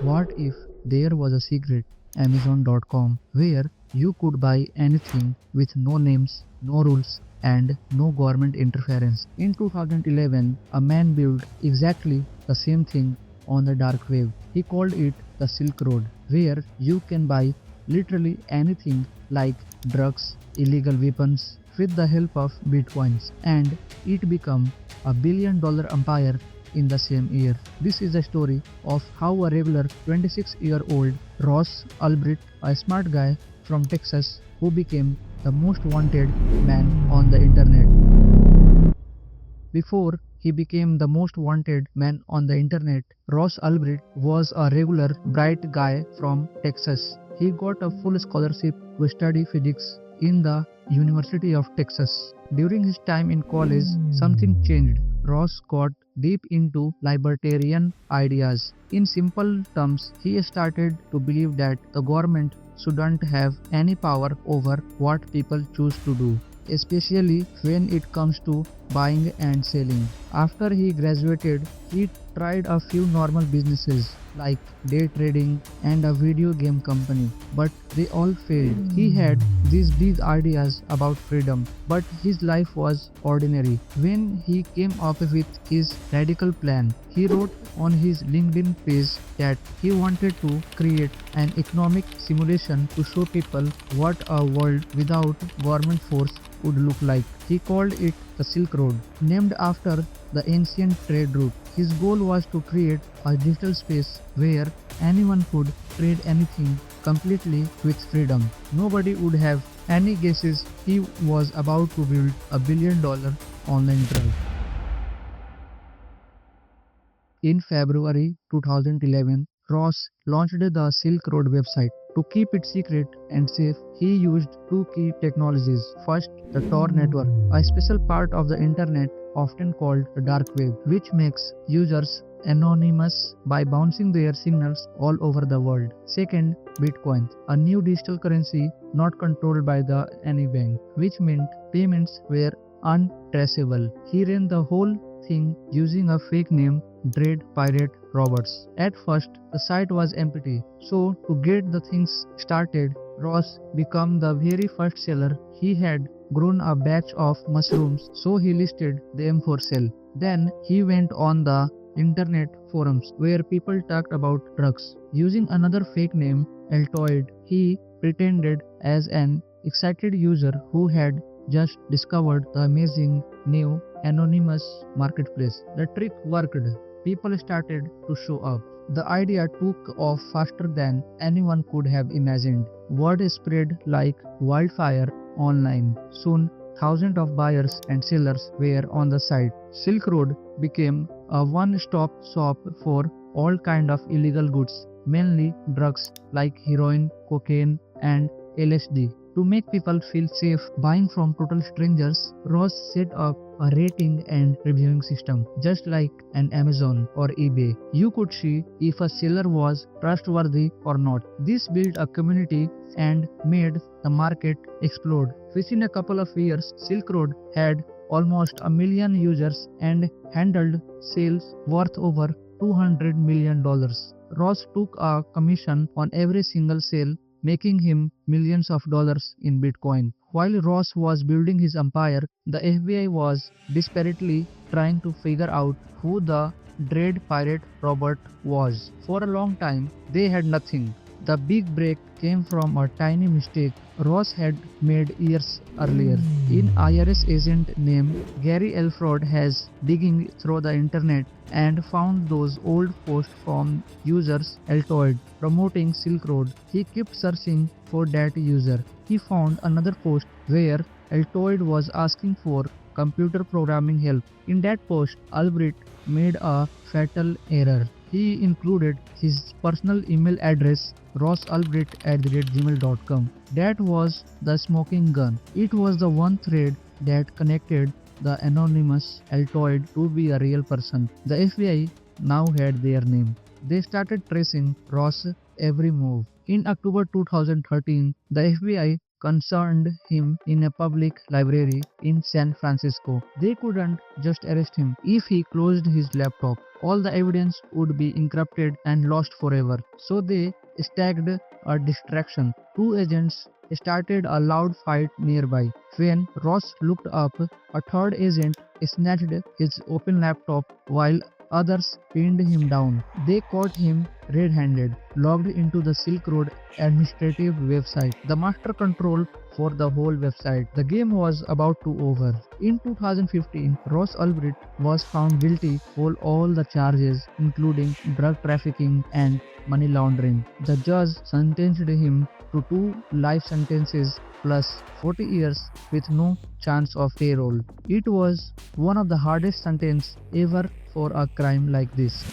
What if there was a secret Amazon.com where you could buy anything with no names, no rules, and no government interference? In 2011, a man built exactly the same thing on the dark web. He called it the Silk Road, where you can buy literally anything like drugs, illegal weapons with the help of bitcoins, and it became a $1 billion empire in the same year. This is a story of how a regular 26-year-old Ross Ulbricht, a smart guy from Texas who became the most wanted man on the internet. Before he became the most wanted man on the internet, Ross Ulbricht was a regular bright guy from Texas. He got a full scholarship to study physics in the University of Texas. During his time in college, something changed. Ross got deep into libertarian ideas. In simple terms, he started to believe that the government shouldn't have any power over what people choose to do, especially when it comes to buying and selling. After he graduated, he tried a few normal businesses like day trading and a video game company, but they all failed. He had these big ideas about freedom, but his life was ordinary. When he came up with his radical plan, he wrote on his LinkedIn page that he wanted to create an economic simulation to show people what a world without government force would look like. He called it the Silk Road, named after the ancient trade route. His goal was to create a digital space where anyone could trade anything completely with freedom. Nobody would have any guesses he was about to build a $1 billion online drug. In February 2011, Ross launched the Silk Road website. To keep it secret and safe, he used two key technologies. First, the Tor network, a special part of the internet often called the dark web, which makes users anonymous by bouncing their signals all over the world. Second, Bitcoin, a new digital currency not controlled by any bank, which meant payments were untraceable. He ran the whole thing using a fake name, Dread Pirate Roberts. At first, the site was empty, so to get the things started, Ross became the very first seller. He had grown a batch of mushrooms, so he listed them for sale. Then he went on the internet forums where people talked about drugs. Using another fake name, Altoid, he pretended as an excited user who had just discovered the amazing new anonymous marketplace. The trick worked. People started to show up. The idea took off faster than anyone could have imagined. Word spread like wildfire online. Soon, thousands of buyers and sellers were on the site. Silk Road became a one-stop shop for all kinds of illegal goods, mainly drugs like heroin, cocaine, and LSD. To make people feel safe buying from total strangers, Ross set up a rating and reviewing system, just like an Amazon or eBay. You could see if a seller was trustworthy or not. This built a community and made the market explode. Within a couple of years, Silk Road had almost 1 million users and handled sales worth over $200 million. Ross took a commission on every single sale, making him millions of dollars in Bitcoin. While Ross was building his empire, the FBI was desperately trying to figure out who the Dread Pirate Robert was. For a long time, they had nothing. The big break came from a tiny mistake Ross had made years earlier. An IRS agent named Gary Elford has digging through the internet and found those old posts from users Altoid promoting Silk Road. He kept searching for that user. He found another post where Altoid was asking for computer programming help. In that post, Ulbricht made a fatal error. He included his personal email address rossulbricht@gmail.com. That was the smoking gun. It was the one thread that connected the anonymous Altoid to be a real person. The FBI now had their name. They started tracing Ross' every move. In October 2013, the FBI concerned him in a public library in San Francisco. They couldn't just arrest him if he closed his laptop. All the evidence would be encrypted and lost forever. So they staged a distraction. Two agents started a loud fight nearby. When Ross looked up, a third agent snatched his open laptop while others pinned him down. They caught him red-handed, logged into the Silk Road administrative website, the master control for the whole website. The game was about to over. In 2015, Ross Ulbricht was found guilty of all the charges, including drug trafficking and money laundering. The judge sentenced him to 2 life sentences plus 40 years with no chance of parole. It was one of the hardest sentences ever for a crime like this.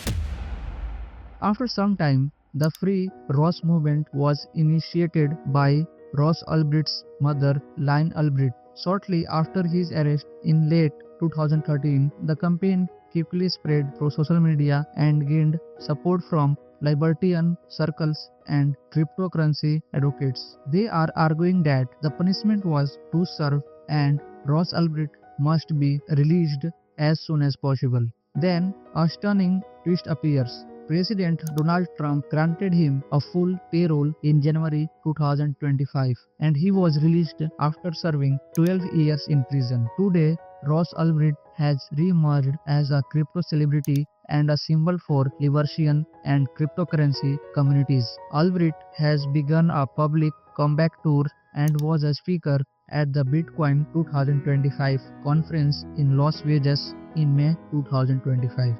After some time, the Free Ross movement was initiated by Ross Ulbricht's mother, Lynn Ulbricht. Shortly after his arrest in late 2013, the campaign quickly spread through social media and gained support from libertarian circles and cryptocurrency advocates. They are arguing that the punishment was too severe and Ross Ulbricht must be released as soon as possible. Then a stunning twist appears. President Donald Trump granted him a full parole in January 2025 and he was released after serving 12 years in prison. Today, Ross Ulbricht has re-emerged as a crypto celebrity and a symbol for liberation and cryptocurrency communities. Ulbricht has begun a public comeback tour and was a speaker at the Bitcoin 2025 conference in Las Vegas in May 2025.